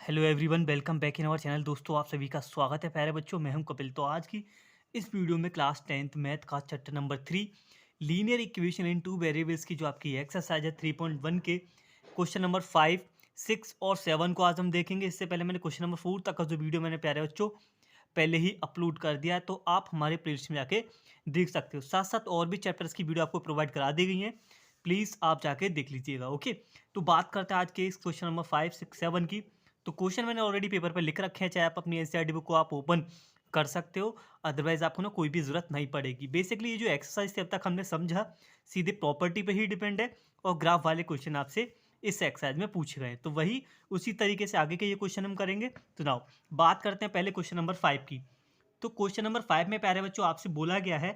Hello everyone, welcome back in our channel. दोस्तों, आप सभी का स्वागत है प्यारे बच्चों। मैं हूं कपिल। तो आज की इस वीडियो में क्लास 10th मैथ का chapter number 3 linear equation in two variables की जो आपकी एक्सरसाइज है 3.1 के क्वेश्चन नंबर 5, 6 और 7 को आज हम देखेंगे। इससे पहले मैंने क्वेश्चन नंबर 4 तक का जो वीडियो मैंने प्यारे बच्चों पहले ही अपलोड कर दिया है, तो आप हमारे प्लेलिस्ट में जाके देख सकते हो। साथ साथ और भी चैप्टर्स की वीडियो आपको प्रोवाइड करा दी गई है, प्लीज़ आप जाके देख लीजिएगा। ओके, तो बात करते हैं आज के इस क्वेश्चन नंबर 5, 6, 7 की। तो क्वेश्चन मैंने ऑलरेडी पेपर पर लिख रखे हैं, चाहे आप अपनी एनसीईआरटी बुक को आप ओपन कर सकते हो, अदरवाइज आपको ना कोई भी ज़रूरत नहीं पड़ेगी। बेसिकली ये जो एक्सरसाइज थी अब तक हमने समझा, सीधे प्रॉपर्टी पे ही डिपेंड है और ग्राफ वाले क्वेश्चन आपसे इस एक्सरसाइज में पूछे गए, तो वही उसी तरीके से आगे के ये क्वेश्चन हम करेंगे। तो नाउ बात करते हैं पहले क्वेश्चन नंबर 5 की। तो क्वेश्चन नंबर 5 में प्यारे बच्चों आपसे बोला गया है,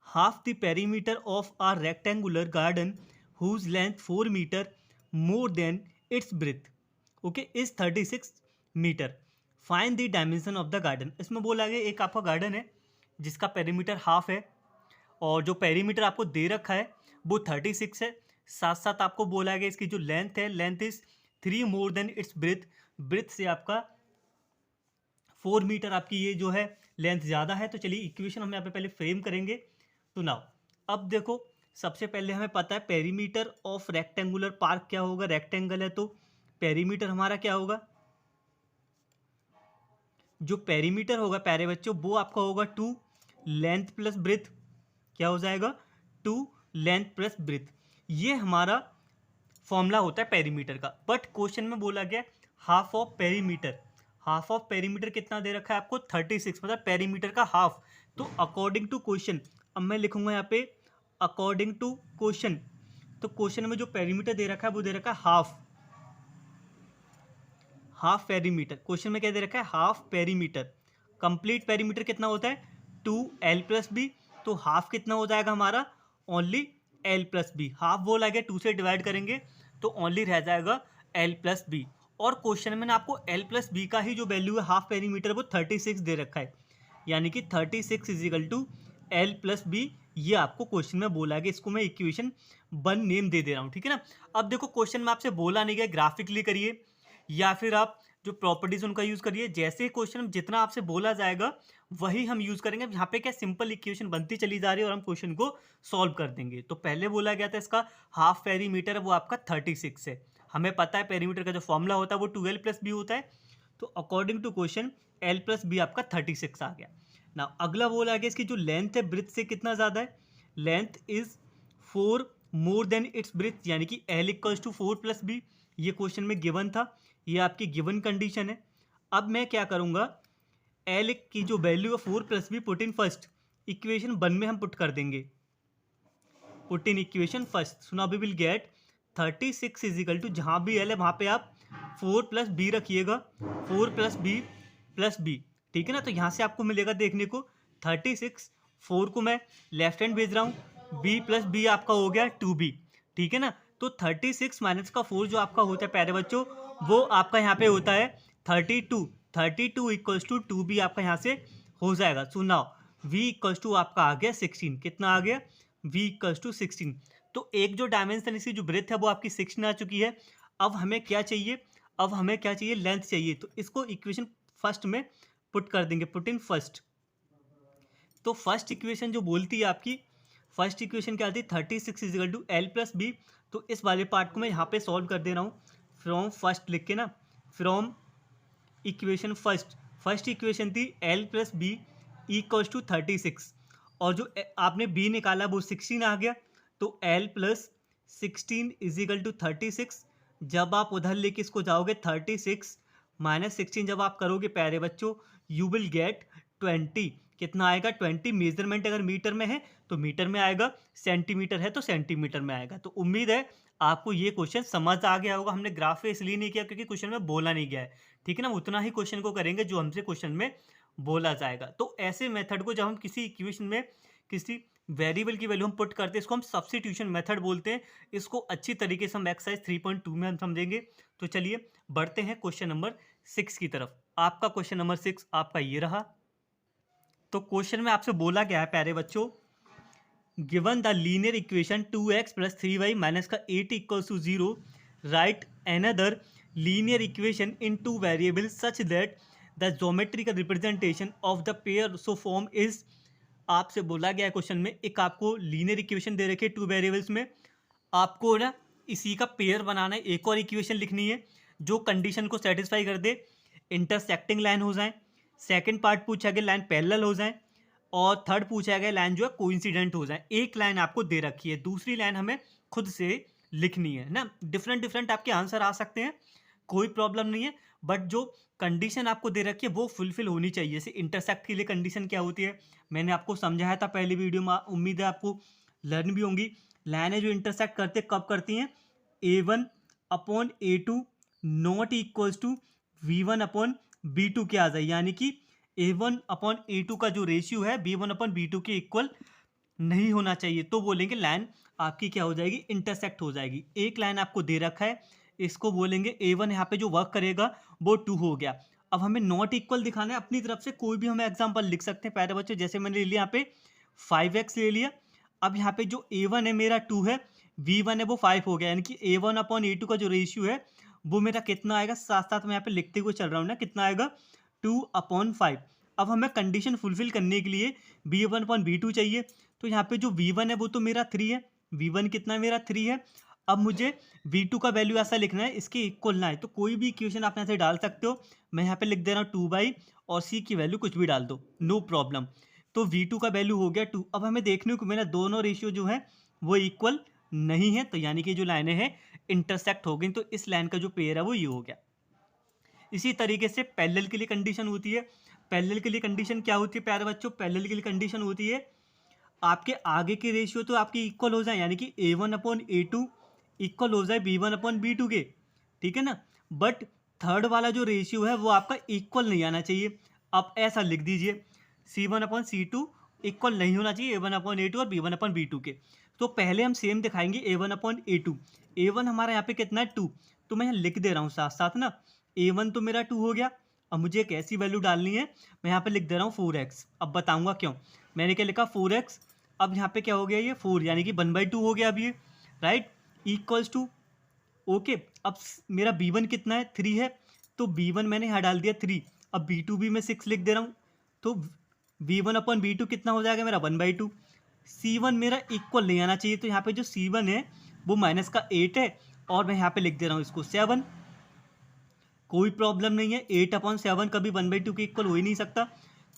half the perimeter of a rectangular garden whose length 4 meter more than its breadth, okay, is 36 meter. Find the dimension of the garden. इसमें बोला गया एक आपका गार्डन है जिसका पेरीमीटर हाफ है और जो पेरीमीटर आपको दे रखा है वो 36 है। साथ साथ आपको बोला गया इसकी जो लेंथ है, length is 3 more than its breadth, breadth से आपका 4 मीटर आपकी ये जो है लेंथ ज़्यादा है। तो चलिए इक्वेशन हम यहाँ पे पहले फ्रेम करेंगे। तो नाउ अब देखो, सबसे पहले हमें पता है पेरीमीटर ऑफ रेक्टेंगुलर पार्क क्या होगा। रेक्टेंगल है तो पेरीमीटर हमारा क्या होगा, जो पेरीमीटर होगा प्यारे बच्चों वो आपका होगा 2 लेंथ प्लस ब्रेथ। क्या हो जाएगा, 2 लेंथ प्लस ब्रेथ। ये हमारा फॉर्मूला होता है पेरीमीटर का। बट क्वेश्चन में बोला गया half of perimeter. Half of perimeter कितना दे रखा है आपको, 36, मतलब पेरीमीटर का हाफ। तो अकॉर्डिंग टू क्वेश्चन, अब मैं लिखूंगा यहाँ पे अकॉर्डिंग टू क्वेश्चन। तो क्वेश्चन में जो पेरीमीटर दे रखा है वो दे रखा है हाफ, हाफ पेरीमीटर। क्वेश्चन में क्या दे रखा है, हाफ पेरीमीटर। कंप्लीट पेरीमीटर कितना होता है, 2l+b। तो हाफ कितना हो जाएगा हमारा, ओनली l+b। हाफ बोला गया 2 से डिवाइड करेंगे तो ओनली रह जाएगा l+b। और क्वेश्चन में ना आपको l+b का ही जो वैल्यू है हाफ पेरीमीटर वो 36 दे रखा है, यानी कि 36 = l+b। ये आपको क्वेश्चन में बोला गया। इसको मैं इक्वेशन 1 नेम दे दे रहा हूँ, ठीक है ना। अब देखो क्वेश्चन में आपसे बोला नहीं गया ग्राफिकली करिए या फिर आप जो प्रॉपर्टीज उनका यूज करिए। जैसे क्वेश्चन जितना आपसे बोला जाएगा वही हम यूज करेंगे। यहाँ पे क्या सिंपल इक्वेशन बनती चली जा रही है और हम क्वेश्चन को सॉल्व कर देंगे। तो पहले बोला गया था इसका हाफ पेरीमीटर है वो आपका 36 है। हमें पता है पेरीमीटर का जो फॉर्मूला होता है वो 2l+b होता है। तो अकॉर्डिंग टू क्वेश्चन l+b आपका 36 आ गया ना। अगला बोला गया इसकी जो लेंथ है ब्रेथ से कितना ज़्यादा है, length is 4 more than its breath, यानी कि l = 4+b। ये क्वेश्चन में गिवन था, ये आपकी गिवन कंडीशन है। अब मैं क्या करूँगा, l की जो वैल्यू है 4+b put in first, equation 1 में हम पुट कर देंगे। Put in equation first. सुना, वी विल गेट 36 = जहाँ भी l है वहाँ पे आप 4+b रखिएगा, 4+b+b, ठीक है ना। तो यहाँ से आपको मिलेगा देखने को 36, 4 को मैं लेफ्ट हैंड भेज रहा हूँ, b+b आपका हो गया 2b, ठीक है ना। तो 36 माइनस का 4 जो आपका होता है प्यारे बच्चों वो आपका यहाँ पे होता है 32। 32 = 2b आपका यहाँ से हो जाएगा। सो नाउ v = आपका आ गया 16। कितना आ गया, v = 16। तो एक जो डायमेंशन इसकी जो ब्रेथ है वो आपकी 16 आ चुकी है। अब हमें क्या चाहिए, अब हमें क्या चाहिए, लेंथ चाहिए। तो इसको इक्वेशन फर्स्ट में पुट कर देंगे, पुट इन फर्स्ट। तो फर्स्ट इक्वेशन जो बोलती है आपकी, फर्स्ट इक्वेशन क्या आती है, 36 = l+b। तो इस वाले पार्ट को मैं यहाँ पे सॉल्व कर दे रहा हूँ फ्रॉम फर्स्ट लिख के ना, from equation first. First equation थी l+b = 36 और जो आपने b निकाला वो 16 आ गया। तो l+16 = 36। जब आप उधर लेके इसको जाओगे 36 - 16 जब आप करोगे प्यारे बच्चों यू विल गेट 20। कितना आएगा, 20। मेजरमेंट अगर मीटर में है तो मीटर में आएगा, सेंटीमीटर है तो सेंटीमीटर में आएगा। तो उम्मीद है आपको ये क्वेश्चन समझ आ गया होगा। हमने ग्राफ पे इसलिए नहीं किया क्योंकि क्वेश्चन में बोला नहीं गया है, ठीक है ना। उतना ही क्वेश्चन को करेंगे जो हमसे क्वेश्चन में बोला जाएगा। तो ऐसे मेथड को जब हम किसी इक्वेशन में किसी वेरिएबल की वैल्यू हम पुट करते हैं इसको हम सब्स्टिट्यूशन मेथड बोलते हैं। इसको अच्छी तरीके से हम एक्सरसाइज 3.2 में हम समझेंगे। तो चलिए बढ़ते हैं क्वेश्चन नंबर 6 की तरफ। आपका क्वेश्चन नंबर 6 आपका ये रहा। तो क्वेश्चन में आपसे बोला गया है प्यारे बच्चों, given the linear equation 2x + 3y - 8 = 0, right another linear equation in two variables such that the geometrical representation of the pair so form is. आपसे बोला गया है क्वेश्चन में, एक आपको लीनियर इक्वेशन दे रखी है टू वेरिएबल्स में, आपको ना इसी का पेयर बनाना है, एक और इक्वेशन लिखनी है जो कंडीशन को सेटिस्फाई कर दे, इंटरसेक्टिंग लाइन हो जाए, सेकंड पार्ट पूछा गया लाइन पैरेलल हो जाए, और थर्ड पूछा गया लाइन जो है कोइंसिडेंट हो जाए। एक लाइन आपको दे रखी है, दूसरी लाइन हमें खुद से लिखनी है ना। डिफरेंट डिफरेंट आपके आंसर आ सकते हैं, कोई प्रॉब्लम नहीं है, बट जो कंडीशन आपको दे रखी है वो फुलफिल होनी चाहिए। जैसे इंटरसेक्ट के लिए कंडीशन क्या होती है, मैंने आपको समझाया था पहली वीडियो में, उम्मीद है आपको लर्न भी होंगी। लाइनें जो इंटरसेक्ट करते कब करती हैं, A1/A2 not equals to V1/B2 के आ जाए, यानी कि A1/A2 का जो रेशियो है B1/B2 के इक्वल नहीं होना चाहिए, तो बोलेंगे लाइन आपकी क्या हो जाएगी, इंटरसेक्ट हो जाएगी। एक लाइन आपको दे रखा है, इसको बोलेंगे A1, यहाँ पे जो वर्क करेगा वो 2 हो गया। अब हमें नॉट इक्वल दिखाना है, अपनी तरफ से कोई भी हमें एग्जांपल लिख सकते हैं प्यारे बच्चों। जैसे मैंने ले लिया यहाँ पे 5x ले लिया, अब यहाँ पे जो A1 है मेरा 2 है, V1 है वो 5 हो गया, यानी कि A1/A2 का जो रेशियो है वो मेरा कितना आएगा, साथ साथ मैं यहाँ पे लिखते हुए चल रहा हूँ ना, कितना आएगा 2/5। अब हमें कंडीशन फुलफिल करने के लिए B1/B2 चाहिए, तो यहाँ पे जो V1 है वो तो मेरा 3 है, V1 कितना है मेरा 3 है। अब मुझे V2 का वैल्यू ऐसा लिखना है इसके इक्वल ना है, तो कोई भी इक्वेशन आप यहाँ से डाल सकते हो। मैं यहाँ पे लिख दे रहा हूँ 2 और C की वैल्यू कुछ भी डाल दो, नो प्रॉब्लम। तो V2 का वैल्यू हो गया 2। अब हमें देखने को मेरा दोनों रेशियो जो है वो इक्वल नहीं है, तो यानी कि जो लाइनें हैं इंटरसेक्ट हो गई, तो इस लाइन का जो पेयर है वो ये हो गया। इसी तरीके से पैरेलल के लिए कंडीशन होती है। पैरेलल के लिए कंडीशन क्या होती है प्यारे बच्चों, पैरेलल के लिए कंडीशन होती है आपके आगे के रेशियो तो आपके इक्वल हो जाए, यानी कि A1/A2 इक्वल हो जाए B1/B2 के, ठीक है ना। बट थर्ड वाला जो रेशियो है वो आपका इक्वल नहीं आना चाहिए। आप ऐसा लिख दीजिए C1/C2 इक्वल नहीं होना चाहिए A1/A2 और B1/B2 के। तो पहले हम सेम दिखाएंगे A1/A2। A1 हमारा यहाँ पे कितना है 2, तो मैं यहाँ लिख दे रहा हूँ साथ साथ ना, A1 तो मेरा 2 हो गया। अब मुझे एक ऐसी वैल्यू डालनी है, मैं यहाँ पे लिख दे रहा हूँ 4x। अब बताऊँगा क्यों। मैंने क्या लिखा 4x, अब यहाँ पे क्या हो गया ये 4, यानी कि 1/2 हो गया अब ये, राइट, इक्वल्स टू, ओके। अब मेरा B1 कितना है 3 है, तो B1 मैंने यहाँ डाल दिया 3। अब B2 भी मैं 6 लिख दे रहा हूँ, तो V1/B2 कितना हो जाएगा मेरा 1/2। C1 मेरा इक्वल नहीं आना चाहिए, तो यहाँ पे जो C1 है वो -8 है, और मैं यहाँ पे लिख दे रहा हूँ इसको 7। कोई प्रॉब्लम नहीं है, 8/7 कभी 1/2 के इक्वल हो ही नहीं सकता,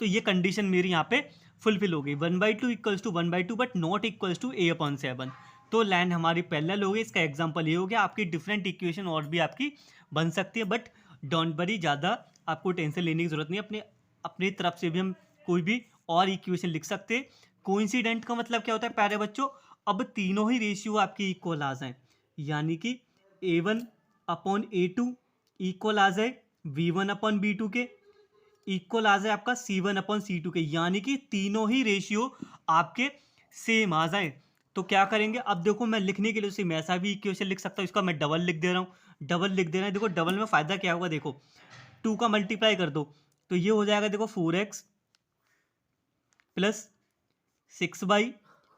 तो ये कंडीशन मेरी यहाँ पे फुलफिल हो गई। 1/2 equals to 1/2 but not equals to A/7, तो लाइन हमारी पैरेलल हो गई। इसका एग्जांपल ये हो गया। आपकी डिफरेंट इक्वेशन और भी आपकी बन सकती है, बट डोंट वरी, ज़्यादा आपको टेंशन लेने की जरूरत नहीं। अपनी तरफ से भी हम कोई भी और इक्वेशन लिख सकते हैं। कोइंसिडेंट का मतलब क्या होता है प्यारे बच्चों, अब तीनों ही रेशियो आपकी इक्वल आ जाए, यानी कि A1/A2 इक्वल आ जाए V1/B2 के, इक्वल आ जाए आपका C1/C2 के, यानी कि तीनों ही रेशियो आपके सेम आ जाए। तो क्या करेंगे, अब देखो मैं लिखने के लिए उसे मैं ऐसा भी इक्वेशन लिख सकता हूँ, इसका मैं डबल लिख दे रहा हूँ। डबल लिख दे रहे हैं, देखो डबल में फ़ायदा क्या होगा, देखो 2 का मल्टीप्लाई कर दो तो ये हो जाएगा, देखो 4x प्लस 6y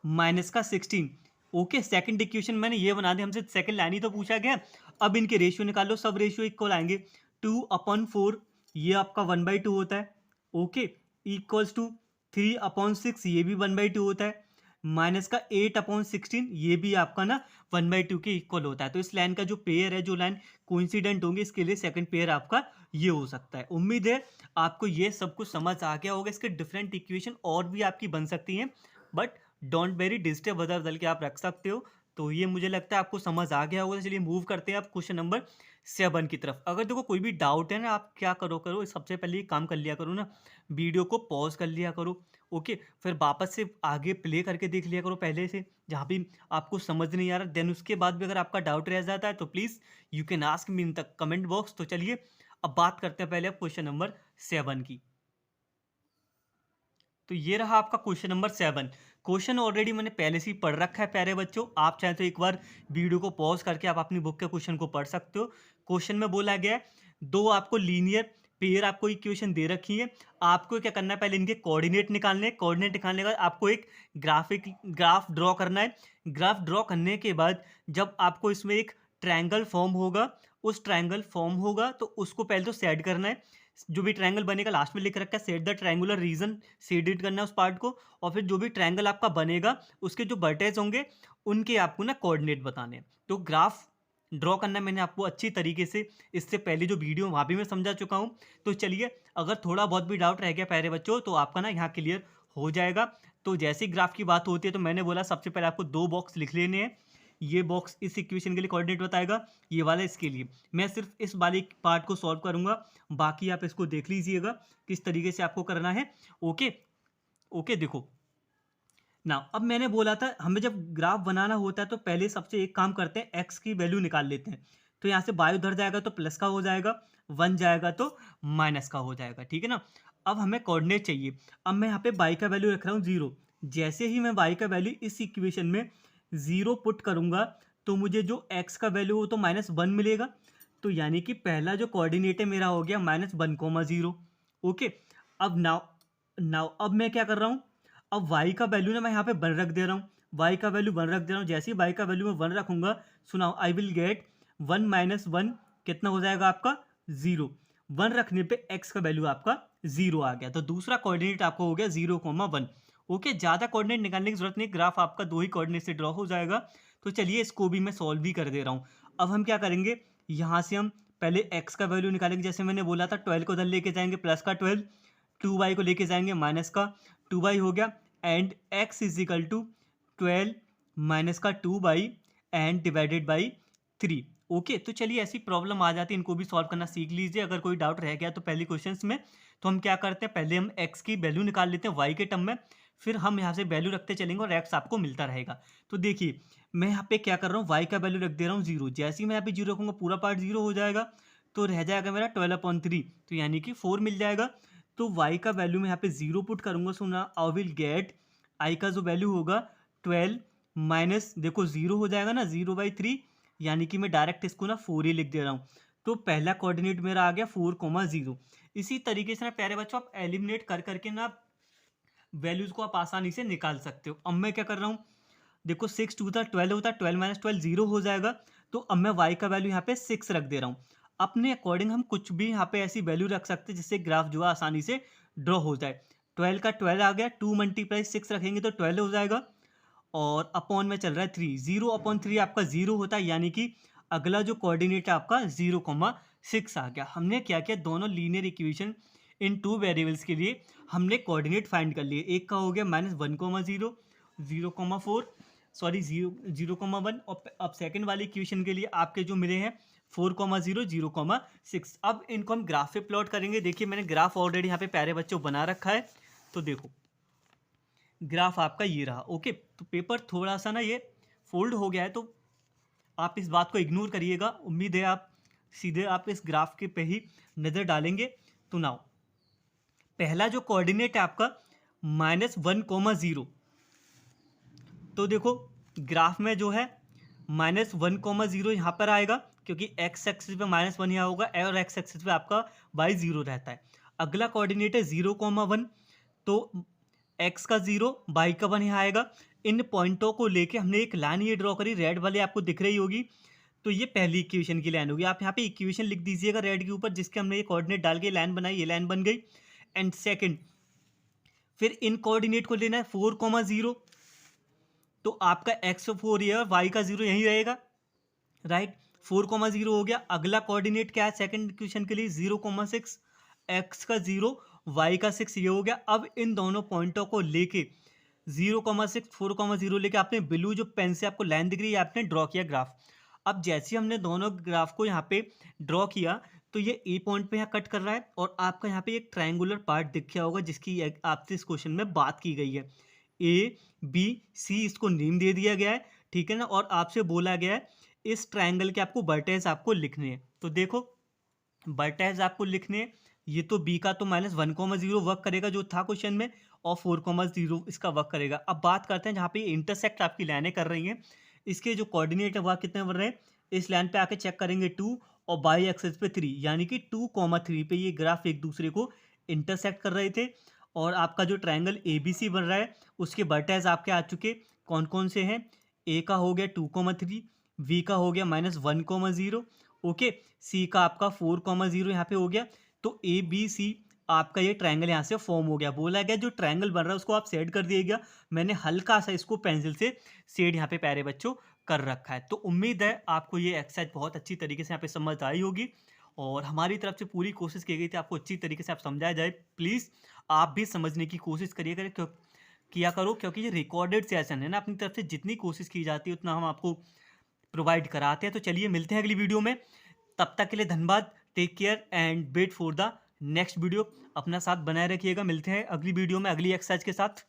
माइनस का 16। ओके, सेकंड इक्वेशन मैंने ये बना दी, हमसे सेकंड लाइन ही तो पूछा गया। अब इनके रेशियो निकालो, सब रेशियो इक्वल आएंगे। 2/4 ये आपका 1/2 होता है, ओके, इक्वल्स टू 3/6 ये भी 1/2 होता है, माइनस का 8/16 ये भी आपका ना 1/2 के इक्वल होता है। तो इस लाइन का जो पेयर है, जो लाइन कोइंसिडेंट होंगे, इसके लिए सेकंड पेयर आपका ये हो सकता है। उम्मीद है आपको ये सब कुछ समझ आ गया होगा। इसके डिफरेंट इक्वेशन और भी आपकी बन सकती हैं, बट डोंट वेरी डिजिटल बदल बदल के आप रख सकते हो। तो ये मुझे लगता है आपको समझ आ गया होगा। चलिए मूव करते हैं आप क्वेश्चन नंबर 7 की तरफ। अगर देखो कोई भी डाउट है ना, आप क्या करो सबसे पहले ये काम कर लिया करो ना, वीडियो को पॉज कर लिया करो, ओके, फिर वापस से आगे प्ले करके देख लिया करो पहले से, जहाँ भी आपको समझ नहीं आ रहा। देन उसके बाद भी अगर आपका डाउट रह जाता है तो please you can ask me in the comment box. तो चलिए अब बात करते हैं पहले क्वेश्चन नंबर 7 की। तो ये रहा आपका क्वेश्चन नंबर 7। क्वेश्चन ऑलरेडी मैंने पहले से ही पढ़ रखा है प्यारे बच्चों, आप चाहे तो एक बार वीडियो को पॉज करके आप अपनी बुक के क्वेश्चन को पढ़ सकते हो। क्वेश्चन में बोला गया है दो आपको लीनियर पेयर आपको इक्वेशन दे रखी है, आपको क्या करना है, पहले इनके कोऑर्डिनेट निकालने हैं। कोऑर्डिनेट निकालने के बाद आपको एक ग्राफ ड्रॉ करना है। ग्राफ ड्रॉ करने के बाद जब आपको इसमें एक ट्रायंगल फॉर्म होगा उस ट्रायंगल फॉर्म होगा तो उसको पहले तो सेट करना है। जो भी ट्रायंगल बनेगा लास्ट में लिख रखा है set the triangular region, shade करना है उस पार्ट को। और फिर जो भी ट्रायंगल आपका बनेगा उसके जो वर्टेक्स होंगे उनके आपको ना कोऑर्डिनेट बताने हैं। तो ग्राफ ड्रॉ करना मैंने आपको अच्छी तरीके से इससे पहले जो वीडियो वहाँ भी मैं समझा चुका हूँ। तो चलिए, अगर थोड़ा बहुत भी डाउट रह गया प्यारे बच्चों तो आपका ना यहाँ क्लियर हो जाएगा। तो जैसे ही ग्राफ की बात होती है तो मैंने बोला सबसे पहले आपको 2 बॉक्स लिख लेने हैं। ये बॉक्स इस इक्वेशन के लिए कोऑर्डिनेट बताएगा, ये वाला इसके लिए। मैं सिर्फ इस वाले पार्ट को सॉल्व करूंगा, बाकी आप इसको देख लीजिएगा किस तरीके से आपको करना है। ओके ओके, देखो ना, अब मैंने बोला था हमें जब ग्राफ बनाना होता है तो पहले सबसे एक काम करते हैं, एक्स की वैल्यू निकाल लेते हैं। तो यहाँ से बाय उधर जाएगा तो प्लस का हो जाएगा, 1 जाएगा तो माइनस का हो जाएगा, ठीक है ना। अब हमें कोऑर्डिनेट चाहिए। अब मैं यहाँ पे बाई का वैल्यू रख रहा हूँ 0। जैसे ही मैं बाई का वैल्यू इस इक्वेशन में 0 पुट करूँगा तो मुझे जो एक्स का वैल्यू हो तो -1 मिलेगा। तो यानी कि पहला जो कोऑर्डिनेट है मेरा हो गया -1, 0। ओके, अब नाउ नाउ अब मैं क्या कर रहा हूँ, अब y का वैल्यू ना मैं यहाँ पे 1 रख दे रहा हूँ। y का वैल्यू 1 रख दे रहा हूँ। जैसे ही y का वैल्यू मैं 1 रखूंगा, सुनाओ, आई विल गेट 1 - 1 कितना हो जाएगा आपका 0। 1 रखने पे x का वैल्यू आपका 0 आ गया। तो दूसरा कोऑर्डिनेट आपको हो गया 0, 1। ओके, ज़्यादा कोऑर्डिनेट निकालने की जरूरत नहीं, ग्राफ आपका 2 ही कोऑर्डिनेट से ड्रॉ हो जाएगा। तो चलिए इसको भी मैं सॉल्व भी कर दे रहा हूँ। अब हम क्या करेंगे, यहाँ से हम पहले x का वैल्यू निकालेंगे। जैसे मैंने बोला था 12 को उधर लेके जाएंगे, प्लस का 12, 2y को लेके जाएंगे, माइनस का 2y हो गया, and x is equal to 12 minus का 2y and divided by 3। Okay, तो चलिए ऐसी प्रॉब्लम आ जाती है, इनको भी सॉल्व करना सीख लीजिए। अगर कोई डाउट रह गया तो पहले क्वेश्चंस में, तो हम क्या करते हैं, पहले हम x की वैल्यू निकाल लेते हैं y के टर्म में, फिर हम यहाँ से वैल्यू रखते चलेंगे और x आपको मिलता रहेगा। तो देखिए मैं यहाँ पे क्या कर रहा हूँ, y का वैल्यू रख दे रहा हूँ 0। जैसे ही मैं यहाँ पे 0 रखूँगा पूरा पार्ट 0 हो जाएगा, तो रह जाएगा मेरा 12/3, तो यानी कि 4 मिल जाएगा। तो y का वैल्यू मैं यहाँ पे 0 पुट करूँगा, सुना, आई विल गेट i का जो वैल्यू होगा 12 माइनस, देखो 0 हो जाएगा ना, 0/3, यानी कि मैं डायरेक्ट इसको ना 4 ही लिख दे रहा हूँ। तो पहला कोऑर्डिनेट मेरा आ गया 4, 0। इसी तरीके से ना प्यारे बच्चों आप एलिमिनेट कर करके ना वैल्यूज को आप आसानी से निकाल सकते हो। अब मैं क्या कर रहा हूँ, देखो 6 2 12 होता है, 12 - 12 0 हो जाएगा। तो अब मैं y का वैल्यू यहाँ पे 6 रख दे रहा हूँ। अपने अकॉर्डिंग हम कुछ भी यहाँ पे ऐसी वैल्यू रख सकते हैं जिससे ग्राफ जो है आसानी से ड्रॉ हो जाए। 12 का 12 आ गया, 2 × 6 रखेंगे तो 12 हो जाएगा, और अपॉन में चल रहा है 3, 0/3 आपका 0 होता है, यानी कि अगला जो कोऑर्डिनेट है आपका 0,6 आ गया। हमने क्या किया, दोनों लीनियर इक्वेशन इन 2 वेरिएबल्स के लिए हमने कोऑर्डिनेट फाइंड कर लिए। एक का हो गया -1,0, 0,4, सॉरी 0,1, और अब सेकंड वाली इक्वेशन के लिए आपके जो मिले हैं 4,0, 0,6। अब इनको हम ग्राफ पे प्लॉट करेंगे। देखिए मैंने ग्राफ ऑलरेडी यहाँ पे प्यारे बच्चों बना रखा है। तो देखो ग्राफ आपका ये रहा। ओके, तो पेपर थोड़ा सा ना ये फोल्ड हो गया है, तो आप इस बात को इग्नोर करिएगा। उम्मीद है आप सीधे आप इस ग्राफ के पे ही नज़र डालेंगे। तो नाउ पहला जो कोऑर्डिनेट है आपका -1,0, तो देखो ग्राफ में जो है -1,0 यहाँ पर आएगा, क्योंकि x एक्सिस पे -1 यहाँ होगा और x एक्सिस पे आपका y0 रहता है। अगला कोऑर्डिनेट है 0,1, तो x का 0, y का 1 यहाँ आएगा। इन पॉइंटों को लेके हमने एक लाइन ये ड्रॉ करी, रेड वाली आपको दिख रही होगी। तो ये पहली इक्वेशन की लाइन होगी। आप यहाँ पे इक्वेशन लिख दीजिएगा रेड के ऊपर, जिसके हमने ये कोऑर्डिनेट डाल के लाइन बनाई, ये लाइन बन गई। एंड सेकंड, फिर इन कोऑर्डिनेट को लेना है 4,0, तो आपका x4 ये और y का 0 यहीं रहेगा, राइट। 4,0 हो गया। अगला कोऑर्डिनेट क्या है सेकंड इक्वेशन के लिए, 0,6, x का 0, y का 6 ये हो गया। अब इन दोनों पॉइंटों को लेके 0,6, 4,0 लेके आपने ब्लू जो पेन से आपको लाइन दिख रही है आपने ड्रॉ किया ग्राफ। अब जैसे हमने दोनों ग्राफ को यहाँ पे ड्रॉ किया, तो ये ए पॉइंट पे यहाँ कट कर रहा है, और आपका यहाँ पे एक ट्रायंगुलर पार्ट दिख गया होगा जिसकी आपसे इस क्वेश्चन में बात की गई है। ए बी सी इसको नेम दे दिया गया है, ठीक है ना, और आपसे बोला गया है इस ट्रायंगल के आपको वर्टेक्स आपको लिखने हैं। तो देखो वर्टेक्स आपको लिखने हैं, ये तो बी का तो -1,0 वर्क करेगा जो था क्वेश्चन में, और 4,0 इसका वर्क करेगा। अब बात करते हैं जहाँ पे इंटरसेक्ट आपकी लाइनें कर रही हैं, इसके जो कोऑर्डिनेट है वह कितने बन रहे हैं, इस लाइन पे आके चेक करेंगे 2, और बाई एक्सिस पे 3, यानी कि 2,3 पे ये ग्राफ एक दूसरे को इंटरसेक्ट कर रहे थे। और आपका जो ट्रायंगल ABC बन रहा है उसके वर्टेक्स आपके आ चुके, कौन कौन से हैं, ए का हो गया 2,3, बी का हो गया -1,0, ओके, सी का आपका 4,0 यहाँ पे हो गया। तो ए बी सी आपका ये ट्रायंगल यहाँ से फॉर्म हो गया। बोला गया जो ट्रायंगल बन रहा है उसको आप सेट कर दिएगा। मैंने हल्का सा इसको पेंसिल से शेड यहाँ पे प्यारे बच्चों कर रखा है। तो उम्मीद है आपको ये एक्सरसाइज बहुत अच्छी तरीके से यहाँ पे समझ आई होगी और हमारी तरफ से पूरी कोशिश की गई थी आपको अच्छी तरीके से आप समझाया जाए। प्लीज़ आप भी समझने की कोशिश करिए किया करो, क्योंकि ये रिकॉर्डेड सेशन है ना, अपनी तरफ से जितनी कोशिश की जाती है उतना हम आपको प्रोवाइड कराते हैं। तो चलिए मिलते हैं अगली वीडियो में, तब तक के लिए धन्यवाद। Take care and wait for the next video. अपना साथ बनाए रखिएगा। मिलते हैं अगली वीडियो में अगली एक्सरसाइज के साथ।